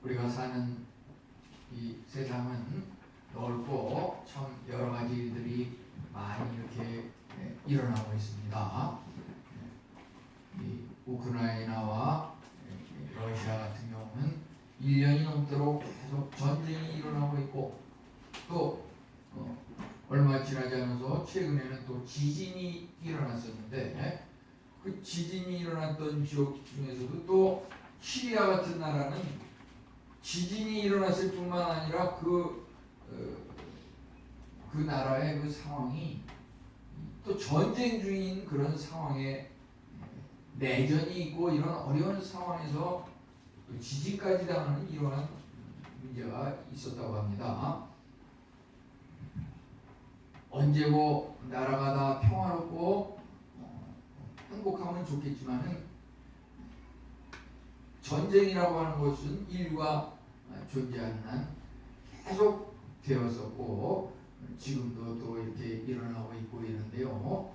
우리가 사는 이 세상은 넓고 참 여러 가지 일들이 많이 이렇게 일어나고 있습니다. 이 우크라이나와 러시아 같은 경우는 1년이 넘도록 계속 전쟁이 일어나고 있고, 또 얼마 지나지 않아서 최근에는 또 지진이 일어났었는데, 그 지진이 일어났던 지역 중에서도 또 시리아 같은 나라는 지진이 일어났을 뿐만 아니라 그 나라의 그 상황이 또 전쟁 중인 그런 상황에 내전이 있고, 이런 어려운 상황에서 지진까지 당하는 이러한 문제가 있었다고 합니다. 언제고 나라가 다 평화롭고 행복하면 좋겠지만은, 전쟁이라고 하는 것은 인류가 존재하는 한 계속 되었었고, 지금도 또 이렇게 일어나고 있고 있는데요.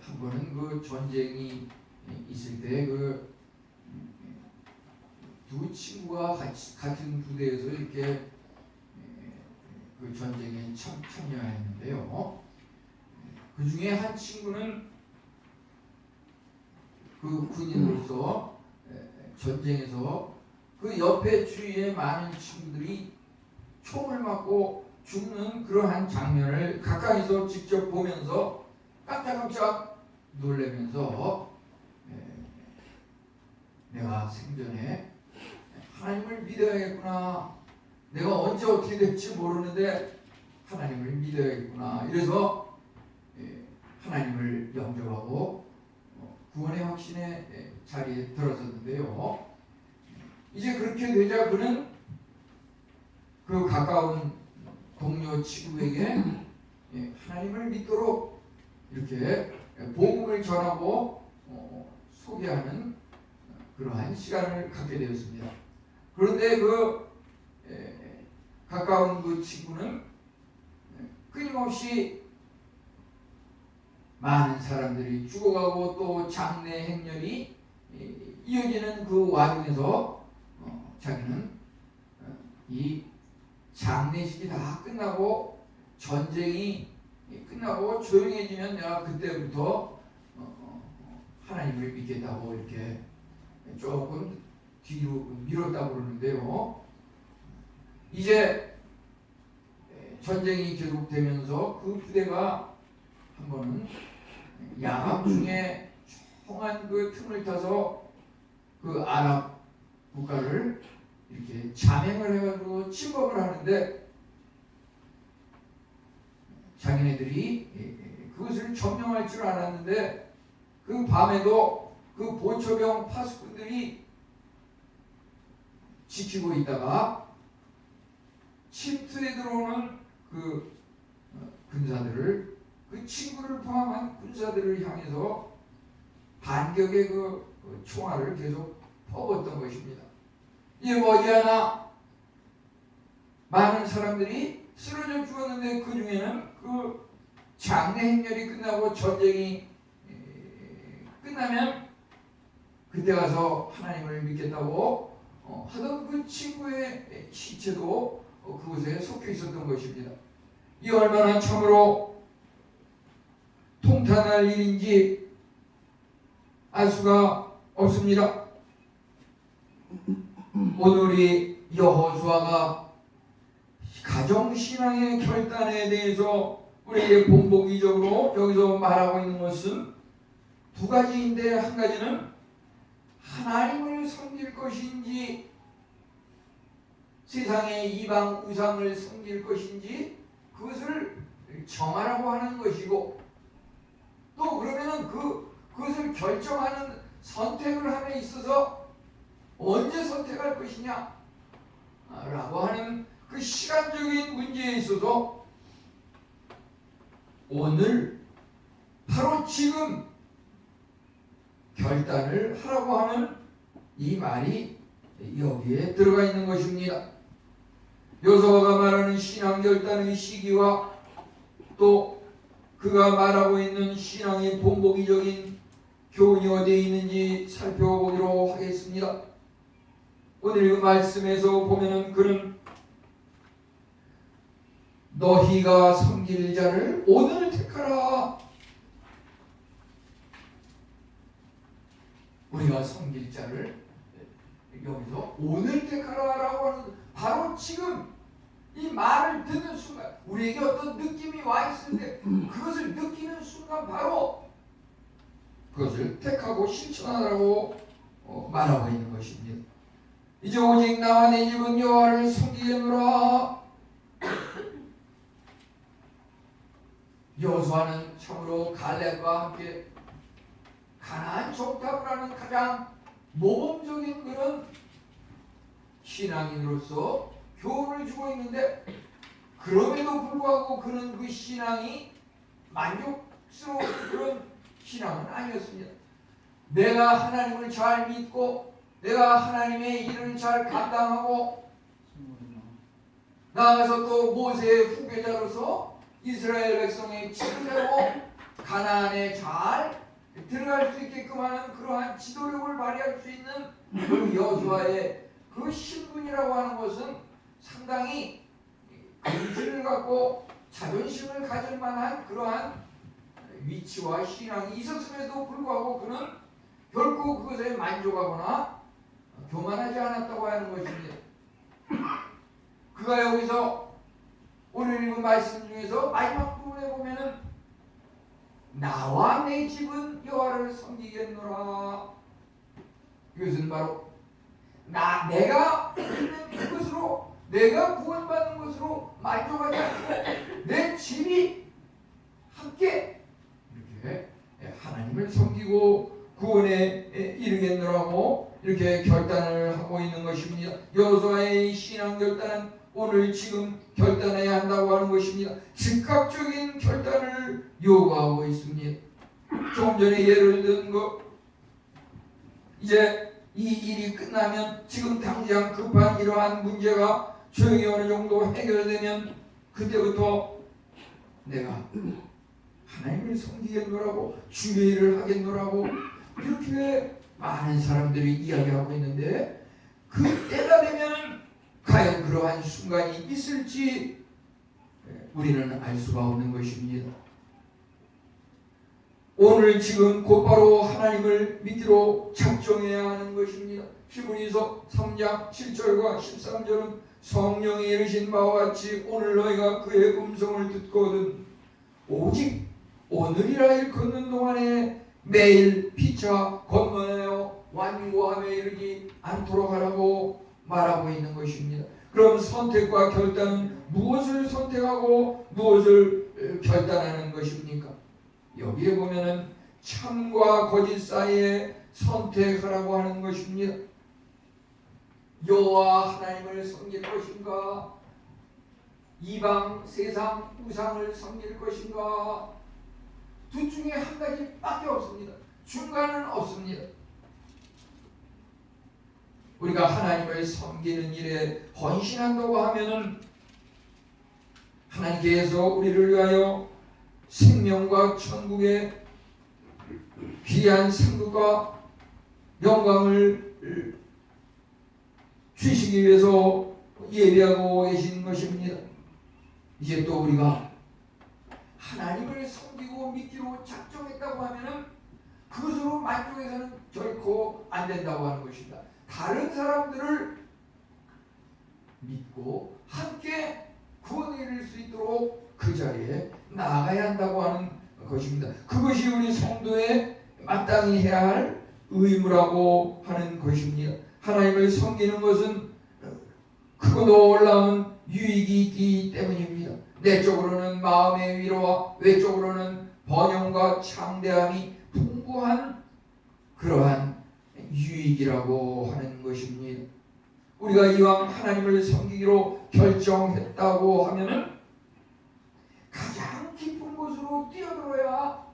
한 번은 그 전쟁이 있을 때 그 두 친구가 같은 부대에서 이렇게 그 전쟁에 참여했는데요. 그 중에 한 친구는 그 군인으로서 전쟁에서 그 옆에 주위에 많은 친구들이 총을 맞고 죽는 그러한 장면을 가까이서 직접 보면서 깜짝깜짝 놀라면서, 내가 생전에 하나님을 믿어야겠구나, 내가 언제 어떻게 될지 모르는데 하나님을 믿어야겠구나, 이래서 하나님을 영접하고 구원의 확신의 자리에 들어섰는데요. 이제 그렇게 되자 그는 그 가까운 동료 친구에게 하나님을 믿도록 이렇게 복음을 전하고 소개하는 그러한 시간을 갖게 되었습니다. 그런데 그 가까운 그 친구는 끊임없이 많은 사람들이 죽어가고 또 장례 행렬이 이어지는 그 와중에서 자기는 이 장례식이 다 끝나고 전쟁이 끝나고 조용해지면 내가 그때부터 하나님을 믿겠다고 이렇게 조금 뒤로 미뤘다고 그러는데요. 이제 전쟁이 계속되면서 그 부대가 한 번은 야간 중에 조용한 그 틈을 타서 그 아랍 국가를 이렇게 잠행을 해가지고 침범을 하는데, 자기네들이 그것을 점령할 줄 알았는데 그 밤에도 그 보초병 파수꾼들이 지키고 있다가 침투에 들어오는 그 군사들을, 그 친구를 포함한 군사들을 향해서 반격의 그 총알을 계속 퍼붓던 것입니다. 이게 머지않아 많은 사람들이 쓰러져 죽었는데, 그 중에는 그 장례 행렬이 끝나고 전쟁이 끝나면 그때 가서 하나님을 믿겠다고 하던 그 친구의 시체도 그곳에 속혀 있었던 것입니다. 이 얼마나 참으로 통탄할 일인지 알 수가 없습니다. 오늘이 여호수아가 가정신앙의 결단에 대해서 우리에게 본보기적으로 여기서 말하고 있는 것은 두 가지인데, 한 가지는 하나님을 섬길 것인지 세상의 이방 우상을 섬길 것인지 그것을 정하라고 하는 것이고, 또 그러면은 그것을 결정하는 선택을 함에 있어서 언제 선택할 것이냐 라고 하는 그 시간적인 문제에 있어서 오늘 바로 지금 결단을 하라고 하는 이 말이 여기에 들어가 있는 것입니다. 여호수아가 말하는 신앙 결단의 시기와 또 그가 말하고 있는 신앙의 본보기적인 교훈이 어디에 있는지 살펴보기로 하겠습니다. 오늘 이 말씀에서 보면은 그는 너희가 섬길 자를 오늘 택하라. 우리가 섬길 자를 여기서 오늘 택하라라고 하는, 바로 지금 이 말을 듣는 순간 우리에게 어떤 느낌이 와 있는데 그것을 느끼는 순간 바로 그것을 택하고 실천하라고 말하고 있는 것입니다. 이제 오직 나와 내 집은 여호와를 섬기겠노라. 여호수아는 참으로 갈렙과 함께 가나안 정탐을 하는 가장 모범적인 그런 신앙인으로서 교훈을 주고 있는데, 그럼에도 불구하고 그는 그 신앙이 만족스러운 그런 신앙은 아니었습니다. 내가 하나님을 잘 믿고 내가 하나님의 일을 잘 감당하고 나아가서 또 모세의 후계자로서 이스라엘 백성의 지도자로 가나안에 잘 들어갈 수 있게끔 하는 그러한 지도력을 발휘할 수 있는 그 여호수아의 그 신분이라고 하는 것은 상당히 근질을 갖고 자존심을 가질 만한 그러한 위치와 신앙이 있었음에도 불구하고 그는 결코 그것에 만족하거나 교만하지 않았다고 하는 것입니다. 그가 여기서 오늘 읽은 말씀 중에서 마지막 부분에 보면은 나와 내 집은 여호와를 섬기겠노라. 이것은 바로 내가 있는 그것으로, 내가 구원받는 것으로 만족하지 않고 내 집이 함께 이렇게 하나님을 섬기고 구원에 이르겠노라고 이렇게 결단을 하고 있는 것입니다. 여호수아의 신앙 결단은 오늘 지금 결단해야 한다고 하는 것입니다. 즉각적인 결단을 요구하고 있습니다. 조금 전에 예를 든 것, 이제 이 일이 끝나면 지금 당장 급한 이러한 문제가 조용히 어느 정도 해결되면 그때부터 내가 하나님을 섬기겠노라고, 주의 일을 하겠노라고 이렇게 많은 사람들이 이야기하고 있는데, 그때가 되면 과연 그러한 순간이 있을지 우리는 알 수가 없는 것입니다. 오늘 지금 곧바로 하나님을 믿기로 작정해야 하는 것입니다. 히브리서 3장 7절과 13절은 성령이 이르신 바와 같이 오늘 너희가 그의 음성을 듣거든 오직 오늘이라 일컫는 동안에 매일 피차 권면하여 완고함에 이르지 않도록 하라고 말하고 있는 것입니다. 그럼 선택과 결단은 무엇을 선택하고 무엇을 결단하는 것입니까? 여기에 보면은 참과 거짓 사이에 선택하라고 하는 것입니다. 여호와 하나님을 섬길 것인가, 이방 세상 우상을 섬길 것인가, 둘 중에 한 가지밖에 없습니다. 중간은 없습니다. 우리가 하나님을 섬기는 일에 헌신한다고 하면은 하나님께서 우리를 위하여 생명과 천국의 귀한 상급과 영광을 주시기 위해서 예비하고 계신 것입니다. 이제 또 우리가 하나님을 섬기고 믿기로 작정했다고 하면은 그것으로 만족해서는 결코 안 된다고 하는 것입니다. 다른 사람들을 믿고 함께 구원에 이를 수 있도록 그 자리에 나아가야 한다고 하는 것입니다. 그것이 우리 성도의 마땅히 해야 할 의무라고 하는 것입니다. 하나님을 섬기는 것은 크고 놀라운 유익이 있기 때문입니다. 내적으로는 마음의 위로와 외적으로는 번영과 창대함이 풍부한 그러한 유익이라고 하는 것입니다. 우리가 이왕 하나님을 섬기기로 결정했다고 하면은 가장 기쁜 곳으로 뛰어들어야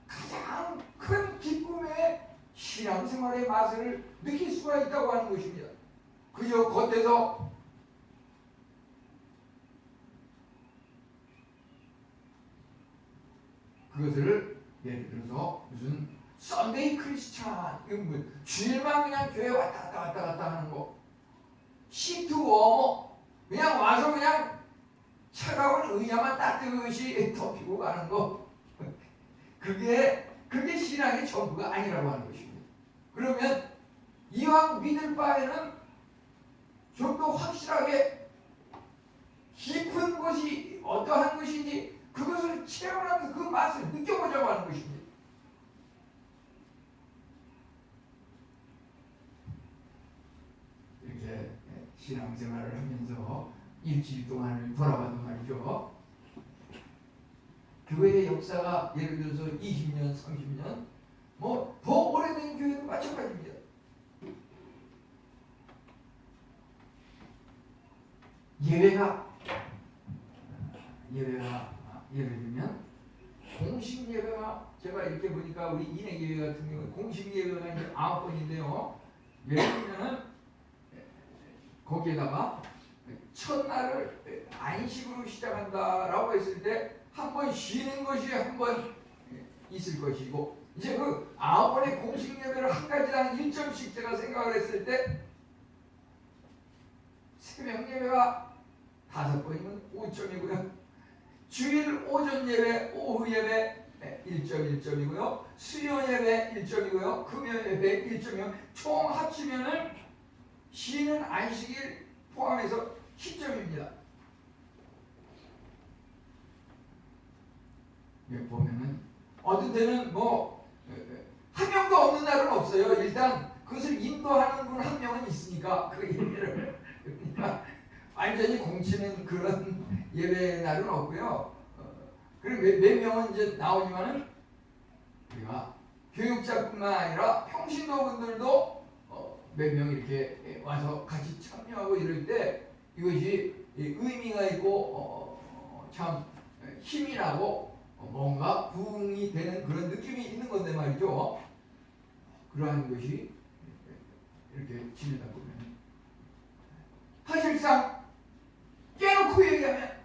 가장 큰 기쁨의 신앙생활의 맛을 느낄 수가 있다고 하는 것입니다. 그저 겉에서 그것을 예를 들어서 무슨 썬데이 크리스찬, 주일만 그냥 교회 왔다 갔다 하는 거, 의자만 따뜻이 덮이고 가는 거, 그게 신앙의 전부가 아니라고 하는 것입니다. 그러면 이왕 믿을 바에는 좀 더 확실하게 깊은 것이 어떠한 것인지 그것을 체험하면서 그 맛을 느껴보자고 하는 것입니다. 이렇게 신앙생활을 하면서 일주일 동안을 돌아봐도 말이죠. 교회의 역사가 예를 들어서 20년, 30년, 뭐 더 오래된 교회도 마찬가지입니다. 예배가 예를 들면 공식 예배가 제가 이렇게 보니까 우리 인해 예배 같은 경우 공식 예배가 이제 9번인데요. 예를 들면은 거기에다가 첫날을 안식으로 시작한다라고 했을 때 한 번 쉬는 것이 한 번 있을 것이고, 이제 그 9번의 공식 예배를 한 가지당 1점씩 제가 생각을 했을 때 새벽 예배가 5번이면 5점이고요. 주일 오전 예배, 오후 예배 1점 1점이고요. 수요 예배 1점이고요. 금요 예배 1점이요. 총 합치면은 쉬는 안식일 포함해서 10점입니다. 보면은 어떤 때는 뭐 한 명도 없는 날은 없어요. 일단 그것을 인도하는 분 한 명은 있으니까 그 예배를 그러니까 완전히 공치는 그런 예배 날은 없고요. 그리고 몇 명은 이제 나오지만은 우리가 교육자뿐만 아니라 평신도분들도 몇 명 이렇게 와서 같이 참여하고 이럴 때 이것이 의미가 있고 참 힘이 나고 뭔가 부흥이 되는 그런 느낌이 있는 건데 말이죠. 그러한 것이 이렇게 지내다 보면 사실상 깨놓고 얘기하면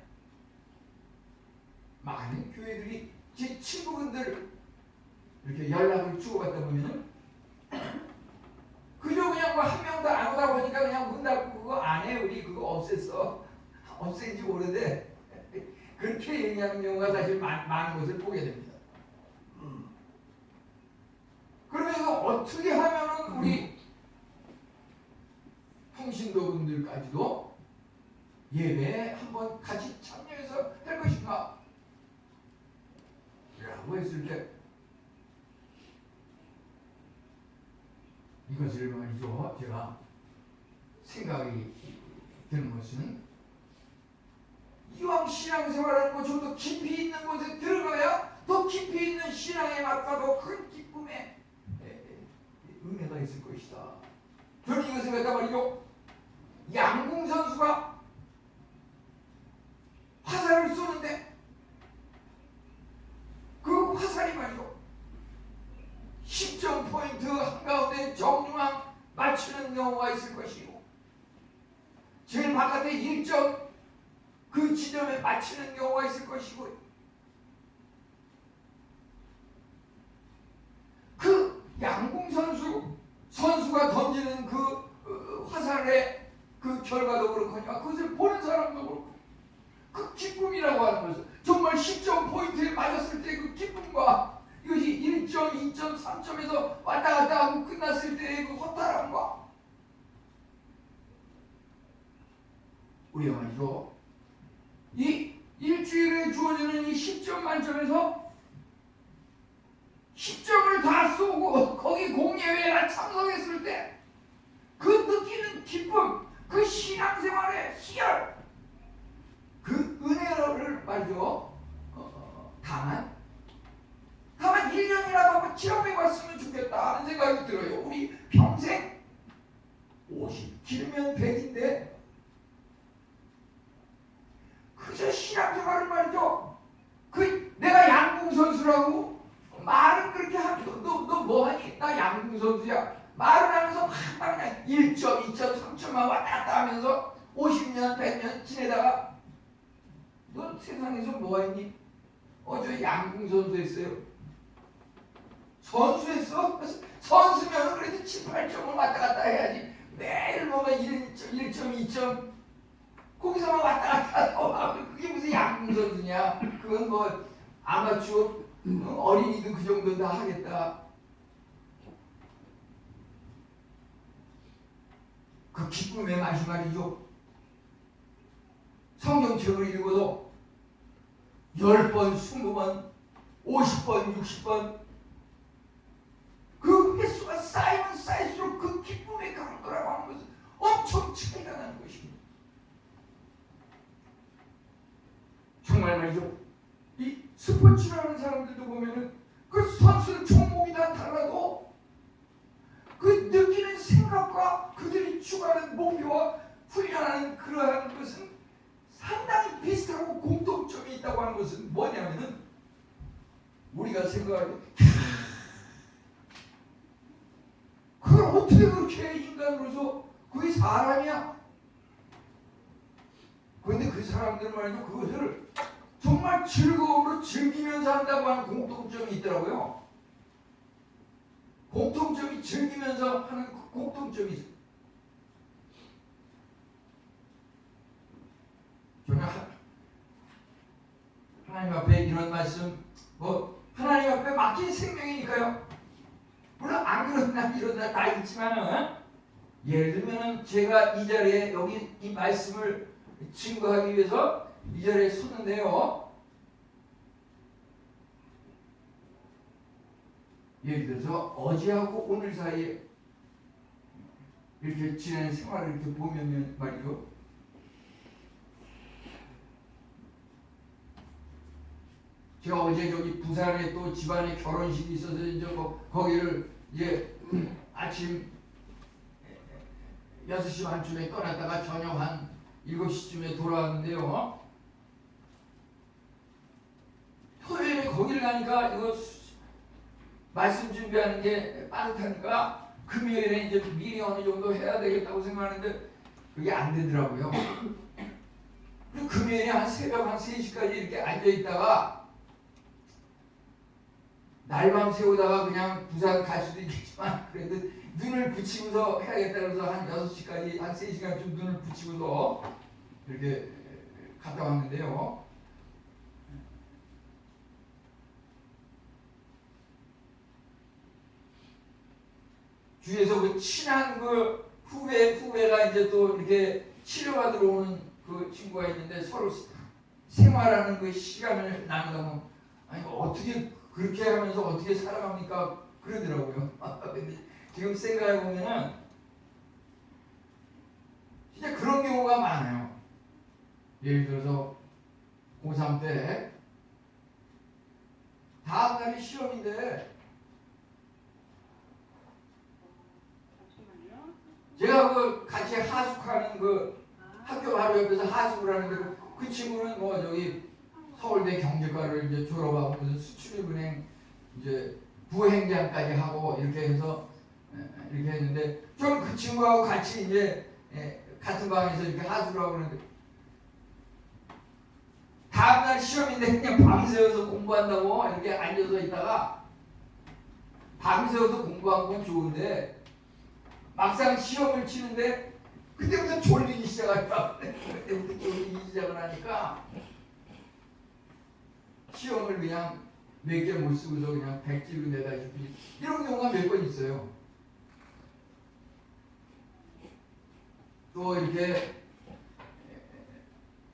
많은 교회들이 제 친구분들 이렇게 연락을 주고받다 보면은 그저 그냥 뭐 한 명도 안 오다 보니까 그냥 문 닫고 그거 안 해, 우리 그거 없앴어, 없앤 지 오래돼, 그렇게 얘기하는 경우가 사실 많은 것을 보게 됩니다. 그러면서 어떻게 하면은 우리 평신도분들까지도 예배에 한번 같이 참여해서 할 것인가? 라고 했을 때 이것을 말이죠. 제가 생각이 드는 것은 이왕 신앙생활하는 거 좀 더 깊이 있는 곳에 들어가야 더 깊이 있는 신앙의 맛과 더 큰 기쁨의 은혜가 있을 것이다. 저는 이거 생각했단 말이죠. 양궁 선수가 화살을 쏘는데 그 화살이 말이죠. 10점 포인트 한가운데 정중앙 맞추는 경우가 있을 것이고, 제일 바깥에 1점 그 지점에 맞추는 경우가 있을 것이고, 그 양궁 선수가 던지는 그 화살의 그 결과도 그렇거니와 그것을 보는 사람도 그렇고 그 기쁨이라고 하는 것은 정말 10점 포인트에 맞았을 때 그 기쁨과 이것이 1점, 2점, 3점에서 왔다 갔다 하고 끝났을 때의 그 허탈함과 우리가 말이죠. 이 일주일에 주어지는 이 10점 만점에서 10점을 다 쏘고 거기 공예회에 참석했을 때 그 느끼는 기쁨, 그 신앙생활의 희열, 그 은혜를 말이죠. 다만 1년이라도 한번 체험해봤으면 좋겠다 하는 생각이 들어요. 우리 평생 50, 길면 100인데 그저 신앙생활을 말이죠. 그 내가 양궁 선수라고 말은 그렇게 하면 너 뭐하니? 나 양궁 선수야. 말을 하면서 막 그냥 1점, 2점, 3점만 왔다 갔다 하면서 50년, 100년 지내다가 너 세상에서 뭐했니? 저 양궁 선수 했어요. 선수했어? 선수면 그래도 7, 8점을 왔다 갔다 해야지. 매일 뭐가 1점, 2점 거기서만 왔다 갔다 하고 그게 무슨 야구 선수냐? 그건 뭐 아마추어 어린이도 그 정도 다 하겠다. 그 기쁨의 맛이 말이죠. 성경책을 읽어도 10번, 20번, 50번, 60번 그 횟수가 쌓이면 쌓일수록 그 기쁨의 강도라고 하는 것은 엄청 차이가 나는 것입니다. 정말 말이죠. 이 스포츠를 하는 사람들도 보면은 그 선수는 종목이 다 달라도 그 느끼는 생각과 그들이 추구하는 목표와 훈련하는 그러한 것은 상당히 비슷하고 공통점이 있다고 하는 것은 뭐냐면은 우리가 생각하기 그걸 어떻게 그렇게 인간으로서 그게 사람이야? 그런데 그 사람들 말이죠. 그것을 정말 즐거움으로 즐기면서 한다고 하는 공통점이 있더라고요. 공통점이 즐기면서 하는 그 공통점이 있어요. 저는 하나님 앞에 이런 말씀, 하나님 앞에 맡긴 생명이니까요. 물론 안 그런 날 이런 날 다 있지만은 예를 들면은 제가 이 자리에 여기 이 말씀을 증거하기 위해서 이 자리에 섰는데요. 예를 들어서 어제하고 오늘 사이에 이렇게 지내는 생활을 이렇게 보면 말이죠. 제가 어제 저기 부산에 또 집안에 결혼식이 있어서 이제 거기를 이제 아침 6시 반쯤에 떠났다가 저녁 한 7시쯤에 돌아왔는데요. 토요일에 거기를 가니까 이거 말씀 준비하는 게 빠듯하니까 금요일에 이제 미리 어느 정도 해야 되겠다고 생각하는데 그게 안 되더라고요. 금요일에 한 새벽 한 3시까지 이렇게 앉아있다가 날밤 새우다가 그냥 부산 갈 수도 있겠지만 그래도 눈을 붙이고서 해야겠다 그래서 한 6시까지 한 3시간쯤 눈을 붙이고서 이렇게 갔다 왔는데요. 주위에서 그 친한 그 후배가 이제 또 이렇게 치료받으러 오는 그 친구가 있는데 서로 생활하는 그 시간을 나누다 보면 아니 어떻게 그렇게 하면서 어떻게 살아갑니까? 그러더라고요. 근데 지금 생각해 보면은 진짜 그런 경우가 많아요. 예를 들어서 고3 때 다음 날이 시험인데 제가 그 같이 하숙하는 그 학교 바로 옆에서 하숙을 하는데 그 친구는 뭐 저기 서울대 경제과를 이제 졸업하고 무슨 수출입은행 이제 부행장까지 하고 이렇게 해서 이렇게 했는데 좀 그 친구하고 같이 이제 같은 방에서 이렇게 하숙을 하고 그러는데 다음날 시험인데 그냥 밤새워서 공부한다고 이렇게 앉아서 있다가 밤새워서 공부한 건 좋은데 막상 시험을 치는데 그때부터 졸리기 시작하니까 그때부터 졸리기 시작을 하니까 시험을 그냥 몇 개 못 쓰고서 그냥 백지로 내다시피 이런 경우가 몇 번 있어요. 또 이렇게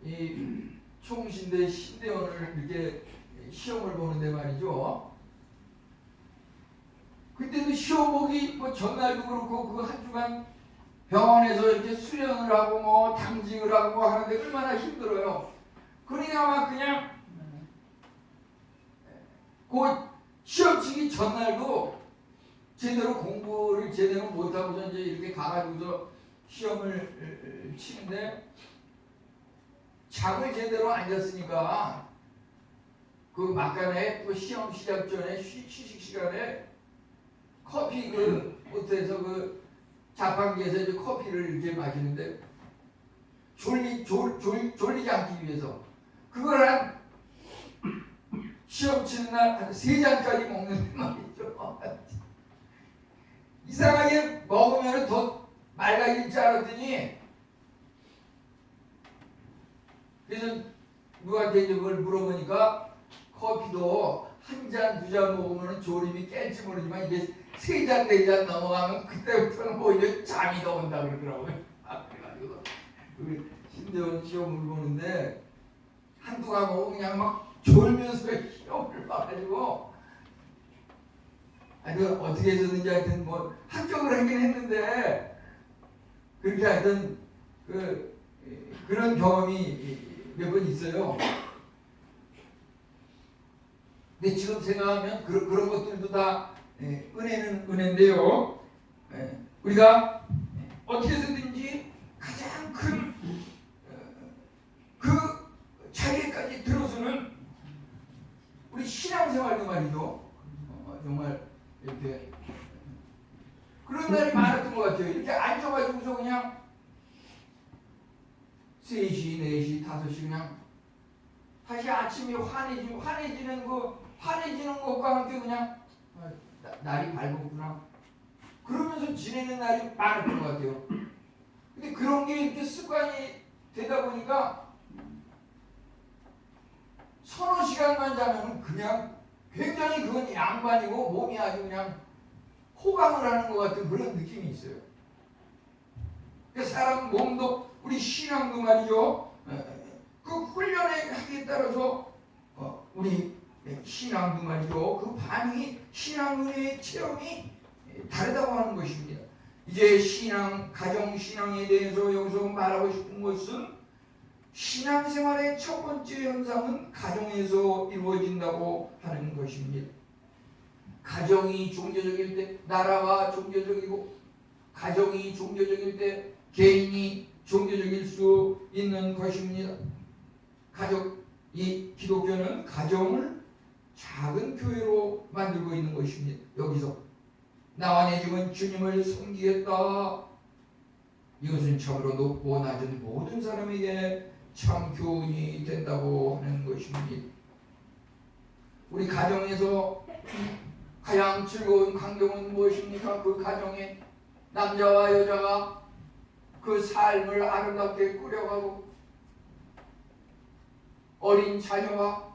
이 총신대 신대원을 이렇게 시험을 보는데 말이죠. 그때도 시험 보기 뭐 전날도 그렇고 그 한 주간 병원에서 이렇게 수련을 하고 뭐 당직을 하고 뭐 하는데 얼마나 힘들어요. 그러니까 막 그냥 그 시험 치기 전날도 제대로 공부를 제대로 못하고서 이제 이렇게 가가지고서 시험을 치는데 잠을 제대로 안 잤으니까 그 막간에 또 시험 시작 전에 휴식 시간에 커피 그 호텔에서 그 자판기에서 이제 커피를 이렇게 마시는데 졸리지 않기 위해서 그걸 한 시험 치는 날 한 3잔까지 먹는 말이죠. 이상하게 먹으면 더 맑아질 줄 알았더니 그래서 누구한테 이제 그걸 물어보니까 커피도 한 잔, 두 잔 먹으면 졸음이 깰지 모르지만 이게 세 잔, 네 잔 넘어가면 그때부터는 오히려 잠이 더 온다 그러더라고요. 그래가지고 신대원 시험을 보는데 한두 과목 그냥 막 졸면서 시험을 봐가지고 어떻게 해서든지 하여튼 뭐 합격을 하긴 했는데 그렇게 하여튼 그런 경험이 몇 번 있어요. 근데 지금 생각하면 그런 것들도 다 은혜는 은혜인데요. 우리가 어떻게 해서든지 가장 큰 그 자리에까지 들어서는 우리 신앙생활도 말이죠. 정말 이렇게 그런 날이 많았던 것 같아요. 이렇게 앉아가지고서 그냥 3시, 4시, 5시 그냥 다시 아침에 환해지는 것과 함께 그냥 날이 밝았구나 그러면서 지내는 날이 많았던 것 같아요. 근데 그런 게 이렇게 습관이 되다 보니까 서너 시간만 자면 그냥 굉장히 그건 양반이고 몸이 아주 그냥 호강을 하는 것 같은 그런 느낌이 있어요. 사람 몸도 우리 신앙도 말이죠. 그 훈련에 하기에 따라서 우리 신앙도 말이죠. 그 반응이 신앙의 체험이 다르다고 하는 것입니다. 이제 신앙, 가정 신앙에 대해서 여기서 말하고 싶은 것은 신앙생활의 첫 번째 현상은 가정에서 이루어진다고 하는 것입니다. 가정이 종교적일 때 나라가 종교적이고 가정이 종교적일 때 개인이 종교적일 수 있는 것입니다. 이 기독교는 가정을 작은 교회로 만들고 있는 것입니다. 여기서 나와 내 집은 주님을 섬기겠다. 이것은 참으로 높고 낮은 모든 사람에게 참 교훈이 된다고 하는 것입니다. 우리 가정에서 가장 즐거운 광경은 무엇입니까? 그 가정에 남자와 여자가 그 삶을 아름답게 꾸려가고 어린 자녀와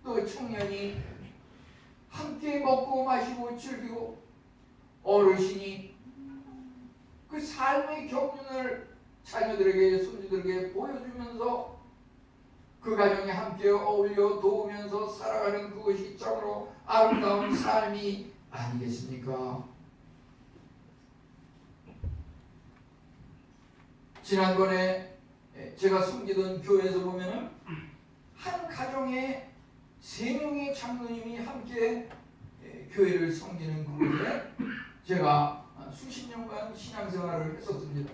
또 청년이 함께 먹고 마시고 즐기고 어르신이 그 삶의 경륜을 자녀들에게 손주들에게 보여주면서 그 가정에 함께 어울려 도우면서 살아가는 그것이 참으로 아름다운 삶이 아니겠습니까? 지난번에 제가 섬기던 교회에서 보면은 한 가정에 3명의 장로님이 함께 교회를 섬기는 그곳에 제가 수십 년간 신앙생활을 했었습니다.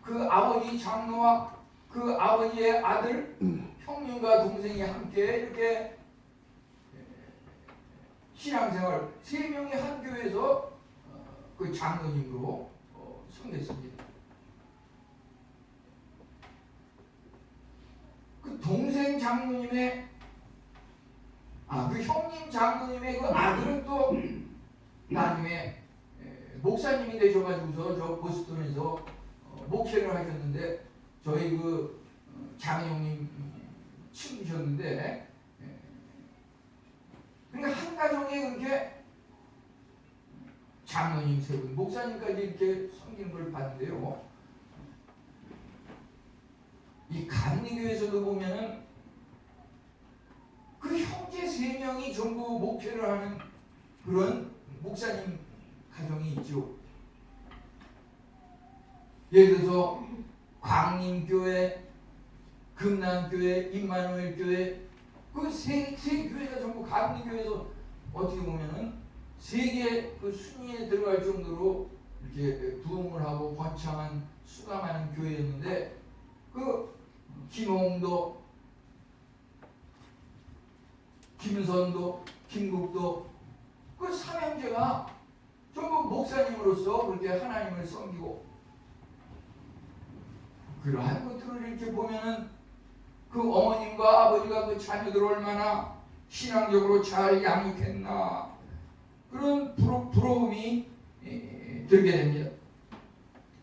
그 아버지 장로와 그 아버지의 아들 형님과 동생이 함께 이렇게 신앙생활 3명이 한 교회에서 그 장로님으로 섬겼습니다. 그 동생 장로님의 그 형님 장로님의 그 아들은 또 나중에 목사님이 되셔가지고서 저 보스턴에서 목회를 하셨는데 저희 그 장형님 친구셨는데 그러니까 한 가정에 그렇게 장로님 3분 목사님까지 이렇게 섬기는 걸 봤는데요. 이 감리교에서도 보면은 그 형제 3명이 전부 목회를 하는 그런 목사님 가정이 있죠. 예를 들어서 광림교회, 금남교회, 임마누엘교회 그 세 교회가 전부 감리교회에서 어떻게 보면은 세계 그 순위에 들어갈 정도로 이렇게 부흥을 하고 번창한 수감하는 교회였는데 그 김홍도, 김선도, 김국도 그 삼형제가 전부 목사님으로서 그렇게 하나님을 섬기고 그러한 것들을 이렇게 보면은 그 어머님과 아버지가 그 자녀들을 얼마나 신앙적으로 잘 양육했나 그런 부러움이 들게 됩니다.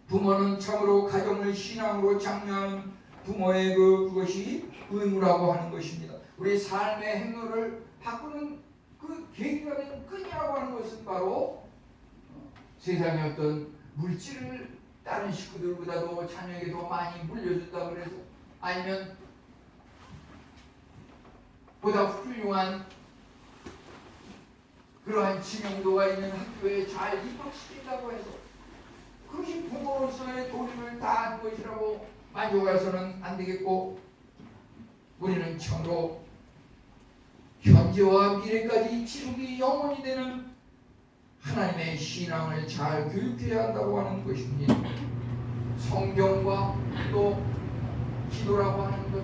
부모는 참으로 가정을 신앙으로 장려하는 부모의 그것이 의무라고 하는 것입니다. 우리 삶의 행로를 바꾸는 그 계기가 되는 끈이라고 하는 것은 바로 세상의 어떤 물질을 다른 식구들보다도 자녀에게 더 많이 물려준다 그래서, 아니면 보다 훌륭한 그러한 지명도가 있는 학교에 잘 입학시킨다고 해서 그것이 부모로서의 도리를 다한 것이라고 만족해서는 안 되겠고, 우리는 참으로 현재와 미래까지 지속이 영원히 되는 하나님의 신앙을 잘 교육해야 한다고 하는 것입니다. 성경과 또 기도라고 하는 것,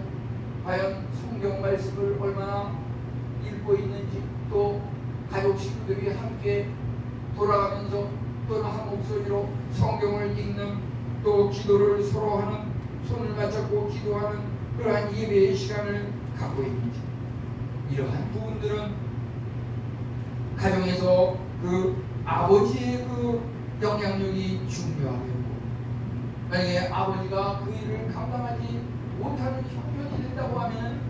과연 성경 말씀을 얼마나 읽고 있는지, 또 가족 식구들이 함께 돌아가면서 또는 한 목소리로 성경을 읽는, 또 기도를 서로 하는, 손을 맞잡고 기도하는 그러한 예배의 시간을 갖고 있는지, 이러한 부분들은 가정에서 그 아버지의 그 영향력이 중요하겠고, 만약에 아버지가 그 일을 감당하지 못하는 형편이 된다고 하면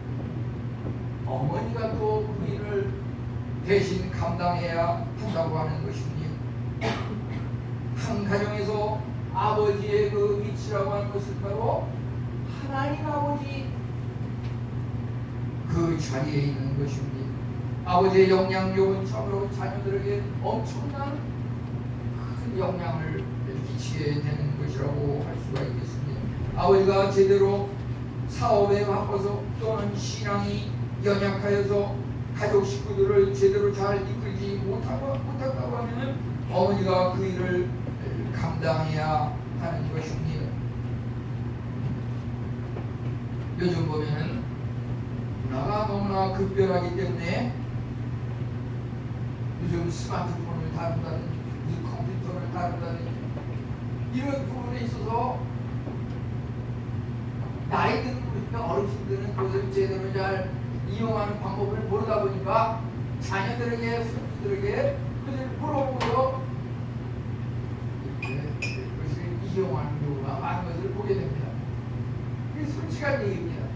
어머니가 또 그 일을 대신 감당해야 한다고 하는 것입니다. 한 가정에서 아버지의 그 위치라고 하는 것은 바로 하나님 아버지 그 자리에 있는 것입니다. 아버지의 영향력은 참으로 자녀들에게 엄청난 큰 영향을 끼치게 되는 것이라고 할 수가 있겠습니다. 아버지가 제대로 사업에 바빠서 또는 신앙이 연약하여서 가족 식구들을 제대로 잘 이끌지 못한다고 하면 어머니가 그 일을 감당해야 하는 것입니다. 요즘 보면은 문화가 너무나 급변하기 때문에 요즘 스마트폰을 다룬다든지 무슨 컴퓨터를 다룬다든지 이런 부분에 있어서 나이 든 어르신들은 그것을 제대로 잘 이용하는 방법을 모르다 보니까 자녀들에게, 손주들에게 그것을 물어보고서 그것을 이용하는 경우가 많은 것을 보게 됩니다. 그게 솔직한 얘기입니다.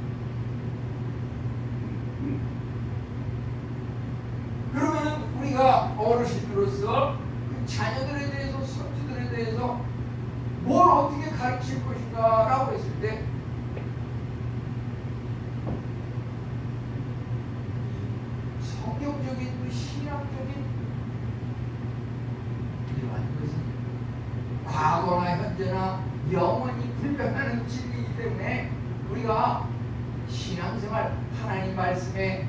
그러면 우리가 어르신으로서 그 자녀들에 대해서, 손주들에 대해서 뭘 어떻게 가르칠 것인가 라고 했을 때, 성경적인 그 신앙적인 이러한 것은 과거나 현재나 영원히 불변하는 진리이기 때문에 우리가 신앙생활, 하나님 말씀에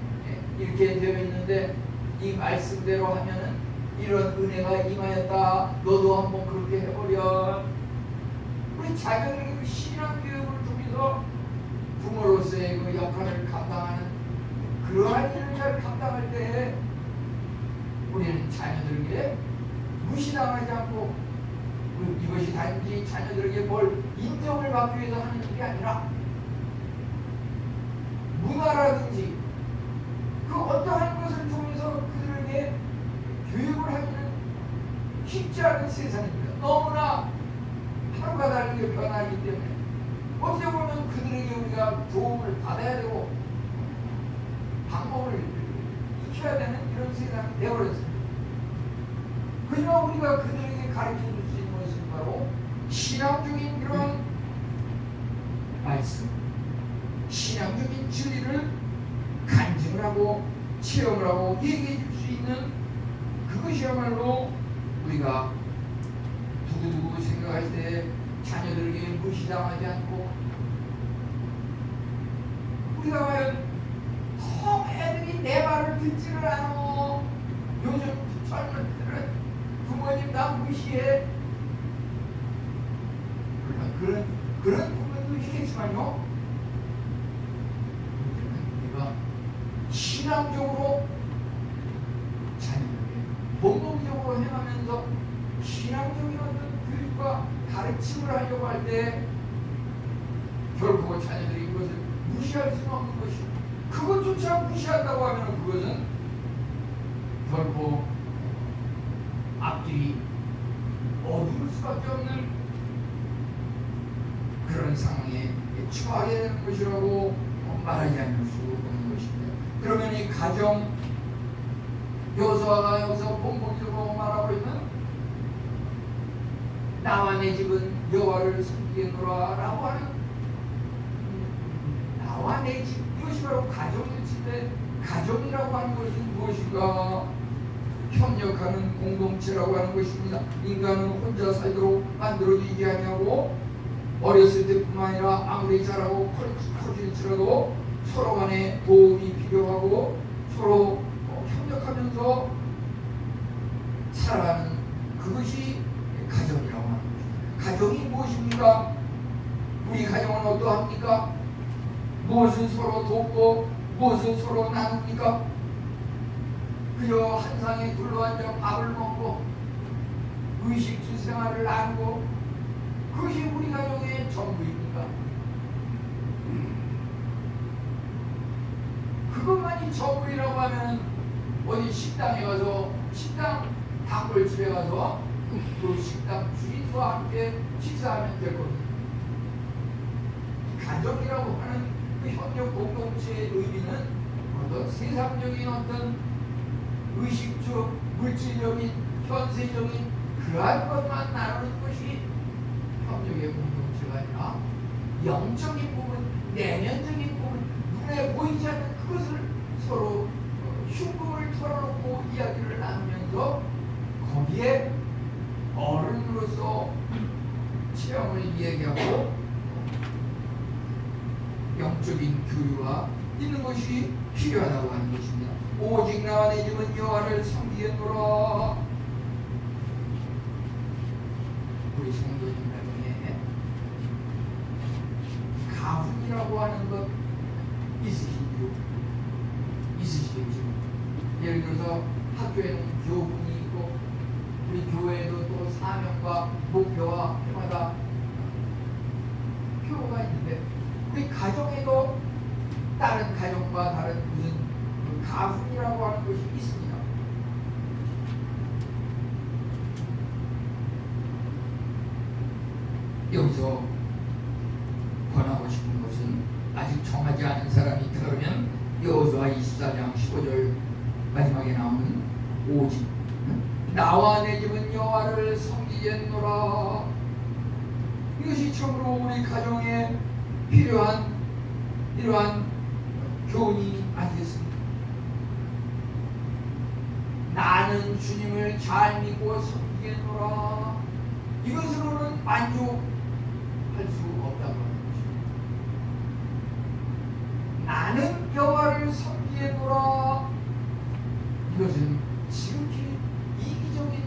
이렇게 되어 있는데 이 말씀대로 하면은 이런 은혜가 임하였다, 너도 한번 그렇게 해보렴. 우리 자녀들에게 그 신앙 교육을 통해서 부모로서의 그 역할을 감당하는 그러한 일을 잘 감당할 때 우리는 자녀들에게 무시당하지 않고, 이것이 단지 자녀들에게 뭘 인정을 받기 위해서 하는 일이 아니라 문화라든지 그 어떠한 것을 통해서 그들에게 교육을 하기는 쉽지 않은 세상입니다. 너무나 하루가 다르게 변하기 때문에 어떻게 보면 그들에게 우리가 도움을 받아야 되고 방법을 익혀야 되는 이런 세상이 되어버렸습니다. 그러나 우리가 그들에게 가르쳐 줄 수 있는 것은 바로 신앙적인 그런 말씀, 신앙적인 진리를 간증을 하고 체험을 하고 얘기해 줄 수 있는 그것이야말로 우리가 두고두고 생각할 때 자녀들에게 무시당하지 않고, 우리가 과연 애들이 내 말을 듣지를 않아. 요즘 젊은이들은 부모님 나 무시해. 그런 부분도 있겠지만요, 우리가 신앙적으로 자녀에게 본능적으로 행하면서 신앙적인 어떤 교육과 가르침을 하려고 할 때 결코 자녀들이 이것을 무시할 수는 없는 것이고, 그것조차 무시한다고 하면 그것은 결코 앞길이 어두울 수밖에 없는 그런 상황에 처하게 되는 것이라고 말하지 않을 수 없는 것입니다. 그러면 이 가정, 여호수아가 여기서 본보기로 말하고 있는 나와 내 집은 여호와를 섬기겠노라 라고 하는 나와 내 집, 이것이 바로 가정일 때 가정이라고 하는 것은 무엇인가? 협력하는 공동체라고 하는 것입니다. 인간은 혼자 살도록 만들어지지 아니하고 어렸을 때뿐만 아니라 아무리 자라고 커질지라도 서로 간에 도움이 필요하고 서로 협력하면서 살아가는 그것이 가정이라고 하는 것입니다. 가정이 무엇입니까? 우리 가정은 어떠합니까? 무엇을 서로 돕고 무엇을 서로 나눕니까? 그저 한 상에 둘러앉아 밥을 먹고 의식주 생활을 나누고 그것이 우리 가정의 전부입니까? 그것만이 전부이라고 하면 어디 식당에 가서 식당 단골집에 가서 그 식당 주인과 함께 식사하면 될 겁니다. 가정이라고 하는 그 협력 공동체의 의미는 어떤 세상적인 어떤 의식적, 물질적인, 현세적인 그러한 것만 나누는 것이 협력의 공동체가 아니라 영적인 부분, 내면적인 부분, 눈에 보이지 않는 그것을 서로 흉금을 털어놓고 이야기를 나누면서 거기에 어른으로서 체험을 이야기하고 영적인 교류가 있는 것이 필요하다고 하는 것입니다. 오직 나와 내 집은 여호와를 섬기겠노라. 우리 성도님 중에 가훈이라고 하는 것 있으시겠죠? 예를 들어서 학교에는 교훈이 있고 우리 교회에도 또 사명과 목표와 해마다 표가 있는데 우리 가정에도 다른 가정과 다른 무슨 가훈이라고 하는 것이 있습니다. 여기서 권하고 싶은 것은 아직 정하지 않은 사람이 있다 그러면 여호수아 24장 15절 마지막에 나오는 오직 나와 내 집은 여호와를 섬기겠노라. 이것이 참으로 우리 가정에 필요한 이러한 교훈이 아니겠습니까? 나는 주님을 잘 믿고 섬기겠노라. 이것으로는 만족할 수 없다고 하는 것입니다. 나는 여호와를 섬기겠노라. 이것은 지극히 이기적인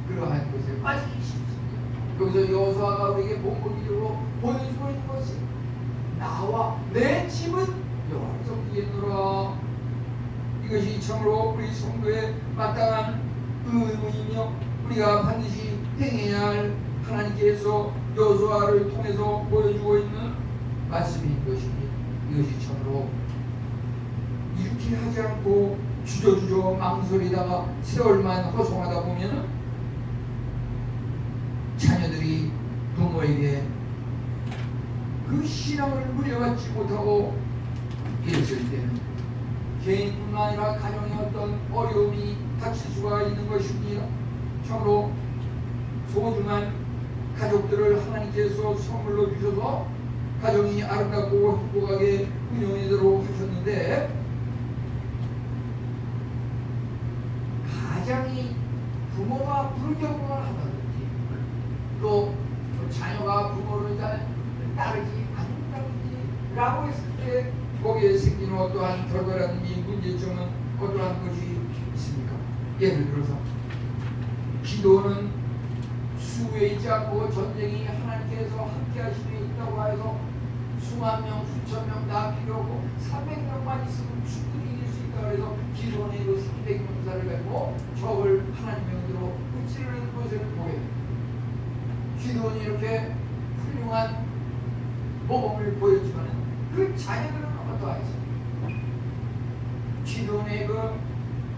그러한 것에 빠지기 쉽습니다. 여기서 여호수아가 우리에게 본보기적으로 보여주고 있는 것은 나와 내 집은 여호와를 섬기겠노라. 이것이 참으로 우리 성도의 마땅한 의무이며 우리가 반드시 행해야 할 하나님께서 여호수아를 통해서 보여주고 있는 말씀인 것입니다. 이것이 참으로 이렇게 하지 않고 주저주저 망설이다가 세월만 허송하다 보면 자녀들이 부모에게 그 신앙을 물려받지 못하고 이랬을 때는 개인뿐만 아니라 가정에 어떤 어려움이 닥칠 수가 있는 것입니다. 참으로 소중한 가족들을 하나님께서 선물로 주셔서 가정이 아름답고 행복하게 운영되도록 하셨는데 가장이 부모가 불경을 한다든지 또 자녀가 부모를 잘 따르지 않는다든지 라고 했을 때 거기에 생기는 어떠한 결과라든지 문제점은 어떠한 것이 있습니까? 예를 들어서 기도는 수에 있지 않고 전쟁이 하나님께서 함께 하심에 있다고 해서 수만 명, 수천 명 다 필요 없고 300명만 있으면 충분히 이길 수 있다고 해서 기도원의 그 300명사를 가지고 적을 하나님 명으로 무찌르는 것을 보게 됩니다. 기도원이 이렇게 훌륭한 모범을 보였지만 그 자녀들은 어떠하겠습니까? 기도원의 그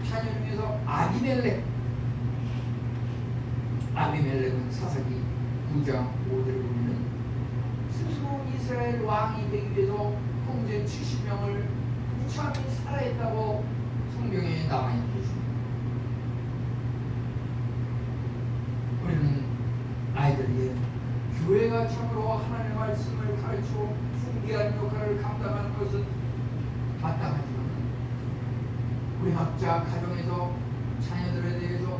자녀 중에서 아비멜렉은 사사기 9장 5절을 보면 이스라엘 왕이 되기 위해서 형제 70명을 무참히 살해했다고 성경에 나와 있는 것입니다. 우리는 아이들에게 교회가 참으로 하나님의 말씀을 가르치고 훈계하는 역할을 감당하는 것은 마땅하지만 우리 각자 가정에서 자녀들에 대해서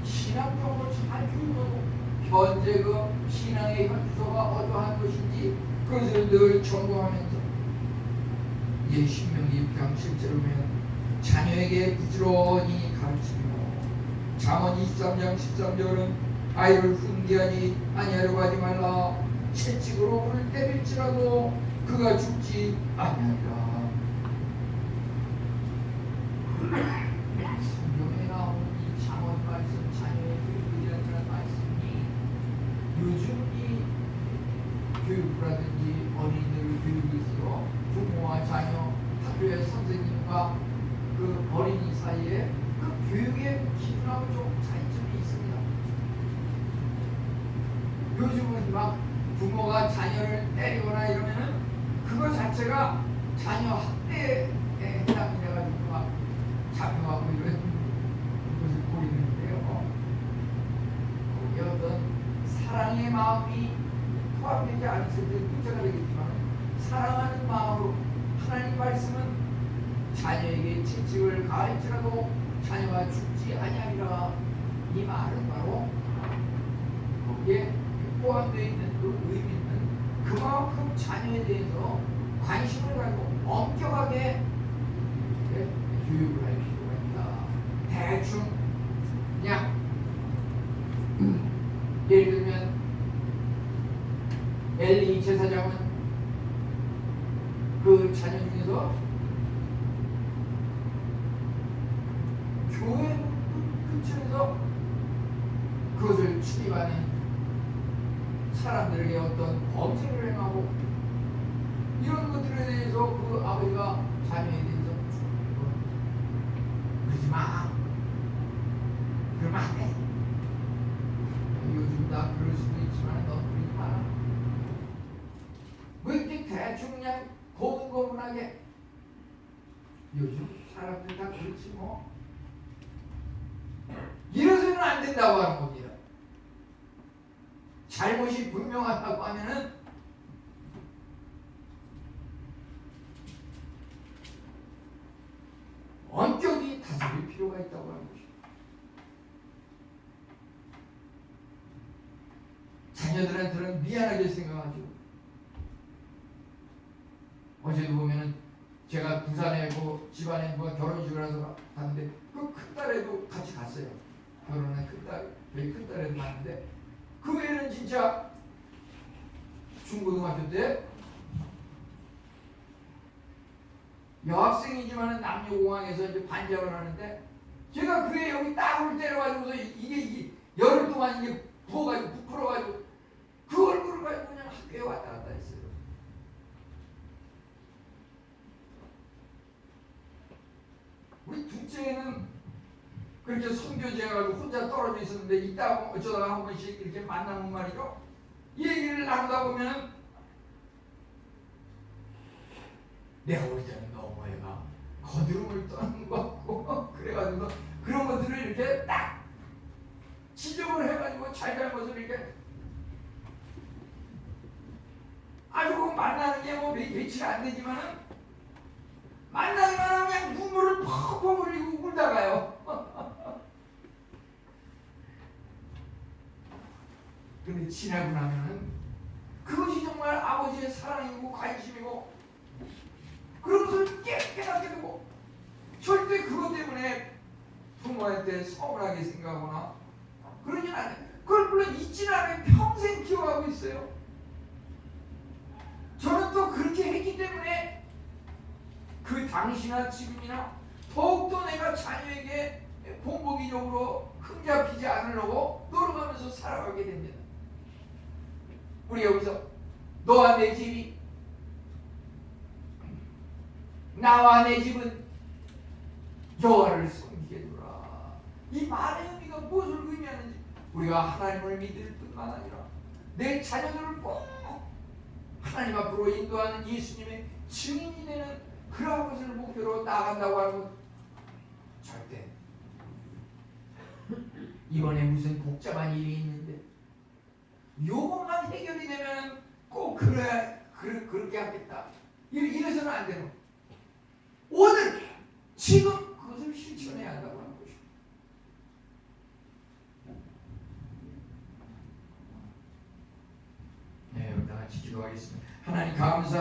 신앙적으로 잘 교육하고 현재 그 신앙의 현주소가 어떠한 것인지 그것을 늘 점검하면서 이제 신명기 6장 실제로 보면 자녀에게 부지런히 가르치며 잠언 23장 13절은 아이를 훈계하지 아니하려고 하지 말라 채찍으로 그를 때릴지라도 그가 죽지 아니하리라. 성경에 나오는 이 잠언 말씀 자녀의 교육이라는 말씀이 요즘 이 교육이라든지 어린이들 교육이 있어 부모와 자녀 학교의 선생님과 그 어린이 사이에 그 교육의 기준하고 좀 차이점이 있습니다. 요즘은 막 부모가 자녀를 때리거나 이러면은 그거 자체가 자녀 학대에 해당이 돼가지고 막 잡혀가고 이런 것을 보이는데요. 거기에 어떤 사랑의 마음이 포함되지 않았을 때 문제가 되겠지만 사랑하는 마음으로 하나님 말씀은 자녀에게 채찍을 가할지라도 자녀가 죽지 아니하리라. 이 말은 바로 거기에 포함되어 있는 그 의미는 그만큼 자녀에 대해서 관심을 가지고 엄격하게 교육을 할 필요가 있다. 대충 그냥 예를 들면 엘리 제사장은 그 자녀 중에서 교회 근처에서 그것을 출입하는 사람들에게 어떤 범죄를 행하고 이런 것들에 대해서 그 아버지가 자녀에 대해서 그러지 마, 그러면 안 돼. 요즘 다 그럴 수도 있지만 너 그러지 마라. 왜 이렇게 대충 그냥 고분고분하게 요즘 사람들 다 그렇지 뭐. 이래서는 안 된다고 하는 겁니다. 잘못이 분명하다고 하면은 엄격히 다스릴 필요가 있다고 하는 것입니다. 자녀들한테는 미안하게 생각하죠. 어제도 보면은 제가 부산에 그 집안에 누가 결혼식을 해서 갔는데 그 큰딸애도 같이 갔어요. 결혼한 큰딸, 저희 큰딸애도 갔는데 그 애는 진짜 중고등학교 때 여학생이지만 남녀공학에서 이제 반장을 하는데 제가 그 애 여기 딱을 때려가지고서 이게 열흘 동안 이게 부어가지고 부풀어가지고 그 얼굴을 가지고 그냥 학교에 왔다 갔다 했어요. 우리 둘째는 그렇게 선교제가지고 혼자 떨어져 있었는데 이따가 어쩌다가 한 번씩 이렇게 만나면 말이죠. 이 얘기를 나누다 보면 내가 볼 때는 너무 애가 거드름을 떠는 것 같고 그래가지고 그런 것들을 이렇게 딱 지적을 해가지고 잘잘못을 이렇게 아주 그 만나는 게 뭐 며칠 안 되지만은 만나기만 하면 그냥 눈물을 펑펑 흘리고 울다가요. 근데 지나고 나면은 그것이 정말 아버지의 사랑이고 관심이고 그런 것을 깨닫게 되고 절대 그것 때문에 부모한테 서운하게 생각하거나 그러진 않아요. 그걸 물론 잊지는 않아요. 평생 기억하고 있어요. 저는 또 그렇게 했기 때문에 그 당시나 지금이나 더욱더 내가 자녀에게 본보기적으로 흠잡히지 않으려고 노력하면서 살아가게 됩니다. 우리 여기서 너와 내 집이 나와 내 집은 여호와를 섬기게 되라. 이 말의 의미가 무엇을 의미하는지 우리가 하나님을 믿을 뿐만 아니라 내 자녀들을 꼭 하나님 앞으로 인도하는 예수님의 증인이 되는 그러한 것을 목표로 나간다고 하면 절대 이번에 무슨 복잡한 일이 있는데 요것만 해결이 되면 꼭 그렇게 하겠다. 이래서는 안 되는. 오늘 지금 그것을 실천해야 한다고 하는 것이죠. 네, 우리 다 같이 기도하겠습니다. 하나님 감사.